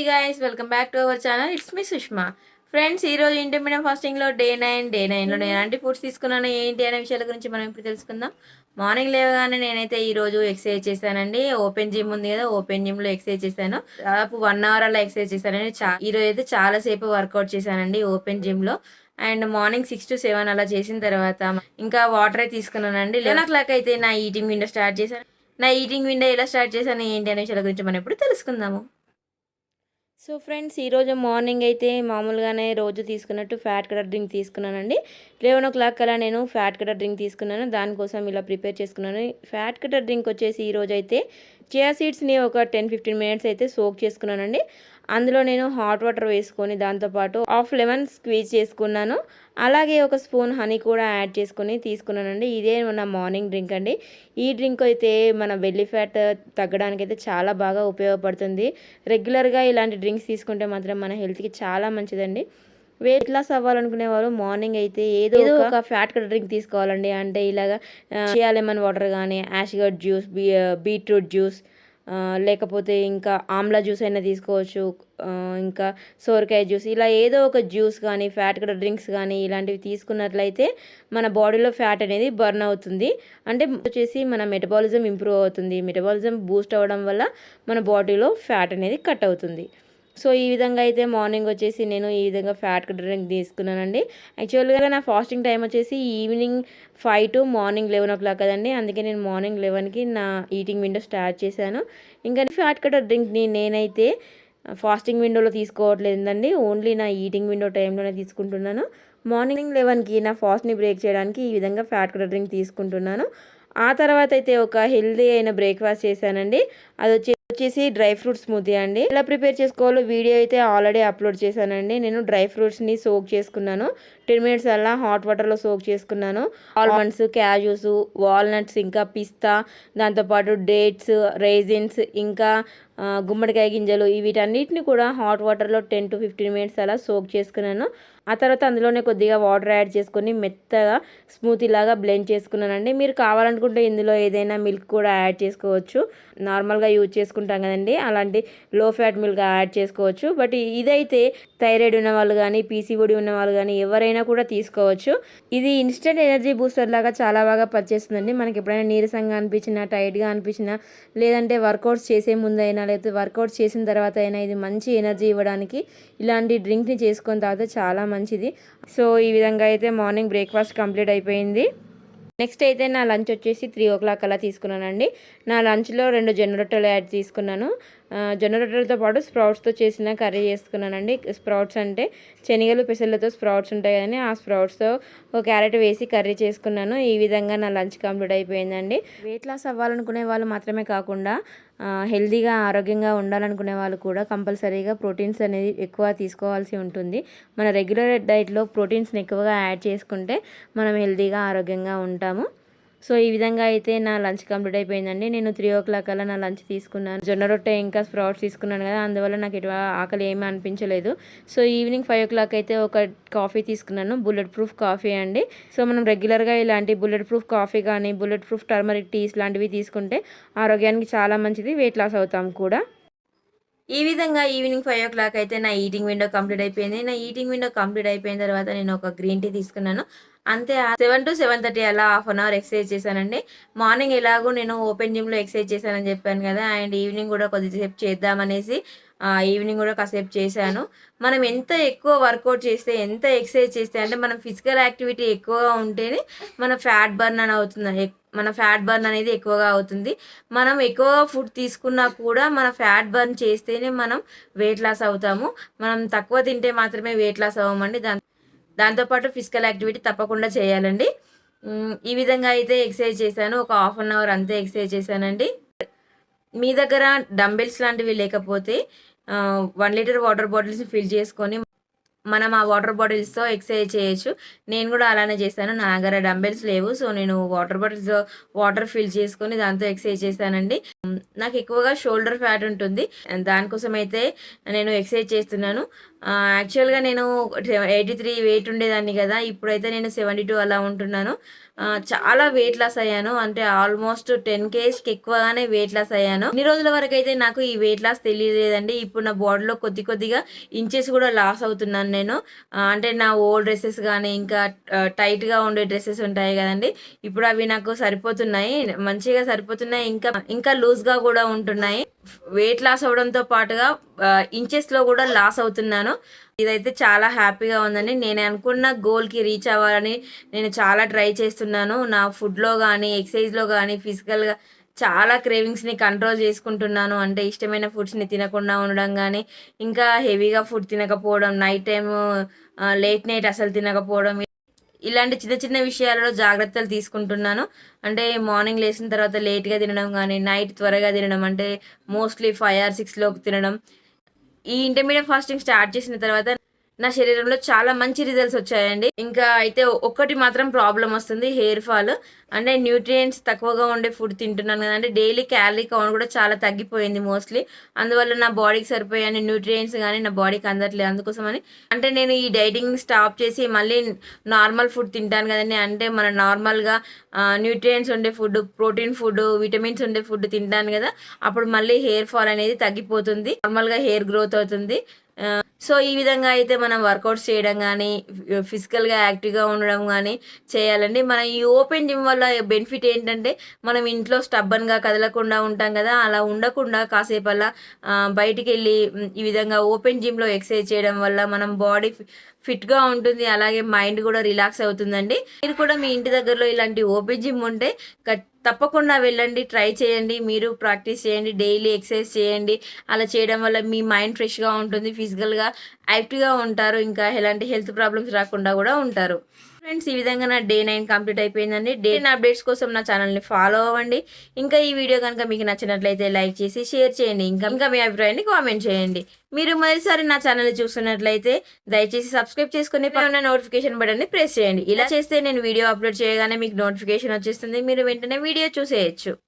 Guys welcome back to our channel. It's me Sushma. Friends, ఈ రోజు intermediate ఫాస్టింగ్లో day 9లో నేను ఎలాంటి ఫుడ్స్ తీసుకున్నాను ఏంటి అనే విషయాల గురించి మనం ఇప్పుడు తెలుసుకుందాం. మార్నింగ్ లేవగానే నేనైతే ఈ రోజు ఎక్సర్సైజ్ చేశానండి. ఓపెన్ జిమ్ ఉంది కదా, ఓపెన్ జిమ్లో ఎక్సర్సైజ్ చేశాను. దాదాపు 1 hour అలా ఎక్సర్సైజ్ చేశానండి. ఈ రోజు అయితే చాలాసేపు వర్కౌట్ చేశానండి ఓపెన్ జిమ్లో. అండ్ మార్నింగ్ 6 to 7 అలా చేసిన తర్వాత ఇంకా వాటర్ అయితే తీసుకున్నానండి. 11 o'clock అయితే నా ఈటింగ్ విండో స్టార్ట్ చేశాను. నా ఈటింగ్ విండో ఎలా స్టార్ట్ చేశాను ఏంటి అనే విషయాల గురించి మనం ఇప్పుడు తెలుసుకుందాము. సో ఫ్రెండ్స్, ఈరోజు మార్నింగ్ అయితే మామూలుగానే రోజు తీసుకున్నట్టు ఫ్యాట్ కటర్ డ్రింక్ తీసుకున్నానండి. 11 o'clock అలా నేను ఫ్యాట్ కటర్ డ్రింక్ తీసుకున్నాను. దానికోసం ఇలా ప్రిపేర్ చేసుకున్నాను. ఫ్యాట్ కటర్ డ్రింక్ వచ్చేసి ఈరోజు అయితే చియా సీడ్స్ని ఒక 10-15 minutes అయితే సోక్ చేసుకున్నానండి. అందులో నేను హాట్ వాటర్ వేసుకొని దాంతోపాటు హాఫ్ లెమన్ స్క్వీజ్ చేసుకున్నాను. అలాగే ఒక స్పూన్ హనీ కూడా యాడ్ చేసుకొని తీసుకున్నానండి. ఇదే మన మార్నింగ్ డ్రింక్ అండి. ఈ డ్రింక్ అయితే మన బెల్లీ ఫ్యాట్ తగ్గడానికి అయితే చాలా బాగా ఉపయోగపడుతుంది. రెగ్యులర్గా ఇలాంటి డ్రింక్స్ తీసుకుంటే మాత్రం మన హెల్త్కి చాలా మంచిదండి. వెయిట్ లాస్ అవ్వాలనుకునే వాళ్ళు మార్నింగ్ అయితే ఏదో ఒక ఫ్యాట్ కట్ డ్రింక్ తీసుకోవాలండి. అంటే ఇలాగా చియా లెమన్ వాటర్ కానీ, యాషిగట్ జ్యూస్, బీట్రూట్ జ్యూస్, లేకపోతే ఇంకా ఆమ్లా జ్యూస్ అయినా తీసుకోవచ్చు. ఇంకా సోరకాయ జ్యూస్, ఇలా ఏదో ఒక జ్యూస్ కానీ, ఫ్యాట్ కట్ డ్రింక్స్ కానీ ఇలాంటివి తీసుకున్నట్లయితే మన బాడీలో ఫ్యాట్ అనేది బర్న్ అవుతుంది. అంటే వచ్చేసి మన మెటబాలిజం ఇంప్రూవ్ అవుతుంది. మెటబాలిజం బూస్ట్ అవ్వడం వల్ల మన బాడీలో ఫ్యాట్ అనేది కట్ అవుతుంది. సో ఈ విధంగా అయితే మార్నింగ్ వచ్చేసి నేను ఈ విధంగా ఫ్యాట్ కట్ డ్రింక్ తీసుకున్నానండి. యాక్చువల్గా నా ఫాస్టింగ్ టైం వచ్చేసి ఈవినింగ్ 5 to మార్నింగ్ 11 o'clock కదండి. అందుకే నేను మార్నింగ్ 11కి నా ఈటింగ్ విండో స్టార్ట్ చేశాను. ఇంకా ఫ్యాట్ కట్ డ్రింక్ని నేనైతే ఫాస్టింగ్ విండోలో తీసుకోవట్లేదండి. ఓన్లీ నా ఈటింగ్ విండో టైంలోనే తీసుకుంటున్నాను. మార్నింగ్ 11కి నా ఫాస్ట్ని బ్రేక్ చేయడానికి ఈ విధంగా ఫ్యాట్ కట్ డ్రింక్ తీసుకుంటున్నాను. ఆ తర్వాత అయితే ఒక హెల్దీ అయిన బ్రేక్ఫాస్ట్ చేశానండి. అది వచ్చేసి డ్రై ఫ్రూట్ స్మూతీ అండి. ఎలా ప్రిపేర్ చేసుకోవాలో వీడియో అయితే ఆల్రెడీ అప్లోడ్ చేశానండి. నేను డ్రై ఫ్రూట్స్ని సోక్ చేసుకున్నాను. 10 minutes అలా హాట్ వాటర్లో సోక్ చేసుకున్నాను. ఆల్మండ్స్, క్యాజూస్, వాల్నట్స్, ఇంకా పిస్తా, దాంతోపాటు డేట్స్, రైజిన్స్, ఇంకా గుమ్మడికాయ గింజలు, వీటన్నిటిని కూడా హాట్ వాటర్లో 10 to 15 minutes అలా సోక్ చేసుకున్నాను. ఆ తర్వాత అందులోనే కొద్దిగా వాటర్ యాడ్ చేసుకొని మెత్తగా స్మూతీ లాగా బ్లెండ్ చేసుకున్నానండి. మీరు కావాలనుకుంటే ఇందులో ఏదైనా మిల్క్ కూడా యాడ్ చేసుకోవచ్చు. నార్మల్గా యూజ్ చేసుకుంటాం కదండి, అలాంటి లో ఫ్యాట్ మిల్క్ యాడ్ చేసుకోవచ్చు. బట్ ఇదైతే థైరాయిడ్ ఉన్న వాళ్ళు కానీ, పీసీఓడి ఉన్న వాళ్ళు కానీ ఎవరైనా కూడా తీసుకోవచ్చు. ఇది ఇన్స్టెంట్ ఎనర్జీ బూస్టర్ లాగా చాలా బాగా పనిచేస్తుందండి. మనకి ఎప్పుడైనా నీరసంగా అనిపించినా, టైట్గా అనిపించినా, లేదంటే వర్కౌట్స్ చేసే ముందైనా, లేకపోతే వర్కౌట్స్ చేసిన తర్వాత అయినా ఇది మంచి ఎనర్జీ ఇవ్వడానికి ఇలాంటి డ్రింక్ని చేసుకొని తాగితే చాలా మంచిది. సో ఈ విధంగా అయితే మార్నింగ్ బ్రేక్ఫాస్ట్ కంప్లీట్ అయిపోయింది. నెక్స్ట్ అయితే నా లంచ్ వచ్చేసి 3 o'clock అలా తీసుకున్నానండి. నా లంచ్లో 2 జొన్న రొట్టెలు యాడ్ తీసుకున్నాను. జొన్న రొట్టెలతో పాటు స్ప్రౌట్స్తో చేసిన కర్రీ చేసుకున్నానండి. స్ప్రౌట్స్ అంటే శనగలు, పెసర్లతో స్ప్రౌట్స్ ఉంటాయి కదండి, ఆ స్ప్రౌట్స్తో ఒక క్యారెట్ వేసి కర్రీ చేసుకున్నాను. ఈ విధంగా నా లంచ్ కంప్లీట్ అయిపోయిందండి. వెయిట్ లాస్ అవ్వాలనుకునే వాళ్ళు మాత్రమే కాకుండా హెల్తీగా, ఆరోగ్యంగా ఉండాలనుకునే వాళ్ళు కూడా కంపల్సరీగా ప్రోటీన్స్ అనేది ఎక్కువ తీసుకోవాల్సి ఉంటుంది. మన రెగ్యులర్ డైట్లో ప్రోటీన్స్ని ఎక్కువగా యాడ్ చేసుకుంటే మనం హెల్తీగా, ఆరోగ్యంగా ఉంటాము. సో ఈ విధంగా అయితే నా లంచ్ కంప్లీట్ అయిపోయిందండి. నేను 3 o'clock అలా నా లంచ్ తీసుకున్నాను. జొన్న రొట్టె ఇంకా స్ప్రౌట్స్ తీసుకున్నాను కదా, అందువల్ల నాకు ఎటు ఆకలి ఏమీ అనిపించలేదు. సో ఈవినింగ్ 5 o'clock అయితే ఒక కాఫీ తీసుకున్నాను. బుల్లెట్ ప్రూఫ్ కాఫీ అండి. సో మనం రెగ్యులర్గా ఇలాంటి బుల్లెట్ ప్రూఫ్ కాఫీ కానీ, బుల్లెట్ ప్రూఫ్ టర్మరిక్ టీస్ లాంటివి తీసుకుంటే ఆరోగ్యానికి చాలా మంచిది. వెయిట్ లాస్ అవుతాం కూడా. ఈ విధంగా ఈవినింగ్ 5 o'clock అయితే నా ఈటింగ్ విండో కంప్లీట్ అయిపోయింది. నా ఈటింగ్ విండో కంప్లీట్ అయిపోయిన తర్వాత నేను ఒక గ్రీన్ టీ తీసుకున్నాను. అంతే 7 to 7:30 అలా హాఫ్ అన్ అవర్ ఎక్సర్సైజ్ చేశానండి. మార్నింగ్ ఎలాగో నేను ఓపెన్ జిమ్లో ఎక్సర్సైజ్ చేశానని చెప్పాను కదా, అండ్ ఈవినింగ్ కూడా కొద్దిసేపు చేద్దామనేసి ఈవినింగ్ కూడా కాసేపు చేశాను. మనం ఎంత ఎక్కువ వర్కౌట్ చేస్తే, ఎంత ఎక్సర్సైజ్ చేస్తే, అంటే మనం ఫిజికల్ యాక్టివిటీ ఎక్కువగా ఉంటేనే మన ఫ్యాట్ బర్న్ అని అవుతుంది. మన ఫ్యాట్ బర్న్ అనేది ఎక్కువగా అవుతుంది. మనం ఎక్కువగా ఫుడ్ తీసుకున్నా కూడా మన ఫ్యాట్ బర్న్ చేస్తేనే మనం వెయిట్ లాస్ అవుతాము. మనం తక్కువ తింటే మాత్రమే వెయిట్ లాస్ అవ్వమండి. దాంతోపాటు ఫిజికల్ యాక్టివిటీ తప్పకుండా చేయాలండి. ఈ విధంగా అయితే ఎక్సర్సైజ్ చేశాను. ఒక హాఫ్ అన్ అవర్ అంతే ఎక్సర్సైజ్ చేశానండి. మీ దగ్గర డంబెల్స్ లాంటివి లేకపోతే 1 liter వాటర్ బాటిల్స్ ఫిల్ చేసుకొని మనం ఆ వాటర్ బాటిల్స్తో ఎక్సర్సైజ్ చేయొచ్చు. నేను కూడా అలానే చేశాను. నా దగ్గర డంబెల్స్ లేవు, సో నేను వాటర్ బాటిల్స్తో వాటర్ ఫిల్ చేసుకొని దాంతో ఎక్సర్సైజ్ చేశానండి. నాకు ఎక్కువగా షోల్డర్ ఫ్యాట్ ఉంటుంది, దానికోసం అయితే నేను ఎక్సర్సైజ్ చేస్తున్నాను. యాక్చువల్గా నేను 83 వెయిట్ ఉండేదాన్ని కదా, ఇప్పుడైతే నేను 72 అలా ఉంటున్నాను. చాలా వెయిట్ లాస్ అయ్యాను. అంటే ఆల్మోస్ట్ 10 కేజీకి ఎక్కువగానే వెయిట్ లాస్ అయ్యాను. ఇన్ని రోజుల వరకు అయితే నాకు ఈ వెయిట్ లాస్ తెలియలేదండి. ఇప్పుడు నా బాడీలో కొద్దిగా ఇంచెస్ కూడా లాస్ అవుతున్నాను నేను. అంటే నా ఓల్డ్ డ్రెస్సెస్ కానీ ఇంకా టైట్గా ఉండే డ్రెస్సెస్ ఉంటాయి కదండి, ఇప్పుడు అవి నాకు సరిపోతున్నాయి, మంచిగా సరిపోతున్నాయి, ఇంకా లూజ్గా కూడా ఉంటున్నాయి. వెయిట్ లాస్ అవడంతో పాటుగా ఇంచెస్లో కూడా లాస్ అవుతున్నాను. ఇదైతే చాలా హ్యాపీగా ఉందండి. నేను అనుకున్న గోల్కి రీచ్ అవ్వాలని నేను చాలా ట్రై చేస్తున్నాను. నా ఫుడ్లో కానీ ఎక్సర్సైజ్లో కానీ ఫిజికల్గా చాలా క్రేవింగ్స్ని కంట్రోల్ చేసుకుంటున్నాను. అంటే ఇష్టమైన ఫుడ్స్ని తినకుండా ఉండడం కానీ, ఇంకా హెవీగా ఫుడ్ తినకపోవడం, నైట్ టైం లేట్ నైట్ అసలు తినకపోవడం, ఇలాంటి చిన్న చిన్న విషయాలలో జాగ్రత్తలు తీసుకుంటున్నాను. అంటే మార్నింగ్ లేచిన తర్వాత లేట్గా తినడం కానీ, నైట్ త్వరగా తినడం, అంటే మోస్ట్లీ 5 or 6లోకి తినడం. ఈ ఇంటర్మీడియట్ ఫాస్టింగ్ స్టార్ట్ చేసిన తర్వాత నా శరీరంలో చాలా మంచి రిజల్ట్స్ వచ్చాయండి. ఇంకా అయితే ఒక్కటి మాత్రం ప్రాబ్లం వస్తుంది, హెయిర్ ఫాల్. అంటే న్యూట్రియంట్స్ తక్కువగా ఉండే ఫుడ్ తింటున్నాను కదా, అంటే డైలీ క్యాలరీ కౌంట్ కూడా చాలా తగ్గిపోయింది మోస్ట్లీ. అందువల్ల నా బాడీకి సరిపోయే న్యూట్రియంట్స్ కానీ నా బాడీకి అందట్లేదు. అందుకోసమని అంటే నేను ఈ డైటింగ్ స్టాప్ చేసి మళ్ళీ నార్మల్ ఫుడ్ తింటాను కదండి. అంటే మన నార్మల్గా న్యూట్రియంట్స్ ఉండే ఫుడ్, ప్రోటీన్ ఫుడ్, విటమిన్స్ ఉండే ఫుడ్ తింటాను కదా, అప్పుడు మళ్ళీ హెయిర్ ఫాల్ అనేది తగ్గిపోతుంది, నార్మల్గా హెయిర్ గ్రోత్ అవుతుంది. సో ఈ విధంగా అయితే మనం వర్కౌట్స్ చేయడం కానీ, ఫిజికల్గా యాక్టివ్గా ఉండడం కానీ చేయాలండి. మనం ఈ ఓపెన్ జిమ్ వల్ల బెనిఫిట్ ఏంటంటే, మనం ఇంట్లో స్టబ్బన్గా కదలకుండా ఉంటాం కదా, అలా ఉండకుండా కాసేపు అలా బయటికి వెళ్ళి ఈ విధంగా ఓపెన్ జిమ్లో ఎక్సర్సైజ్ చేయడం వల్ల మనం బాడీ ఫిట్గా ఉంటుంది, అలాగే మైండ్ కూడా రిలాక్స్ అవుతుందండి. మీరు కూడా మీ ఇంటి దగ్గరలో ఇలాంటి ఓపెన్ జిమ్ ఉంటే తప్పకుండా వెళ్ళండి, ట్రై చేయండి, మీరు ప్రాక్టీస్ చేయండి, డైలీ ఎక్సర్సైజ్ చేయండి. అలా చేయడం వల్ల మీ మైండ్ ఫ్రెష్గా ఉంటుంది, ఫిజికల్గా యాక్టివ్గా ఉంటారు, ఇంకా ఎలాంటి హెల్త్ ప్రాబ్లమ్స్ రాకుండా కూడా ఉంటారు. ఫ్రెండ్స్, ఈ విధంగా నా డే 9 కంప్లీట్ అయిపోయిందండి. డే 9 అప్డేట్స్ కోసం నా ఛానల్ని ఫాలో అవ్వండి. ఇంకా ఈ వీడియో కనుక మీకు నచ్చినట్లయితే లైక్ చేసి షేర్ చేయండి. ఇంకా మీ అభిప్రాయాన్ని కామెంట్ చేయండి. మీరు మరోసారి నా ఛానల్ని చూస్తున్నట్లయితే దయచేసి సబ్స్క్రైబ్ చేసుకుని పైన నోటిఫికేషన్ బటన్ని ప్రెస్ చేయండి. ఇలా చేస్తే నేను వీడియో అప్లోడ్ చేయగానే మీకు నోటిఫికేషన్ వచ్చేస్తుంది, మీరు వెంటనే వీడియో చూసేయచ్చు.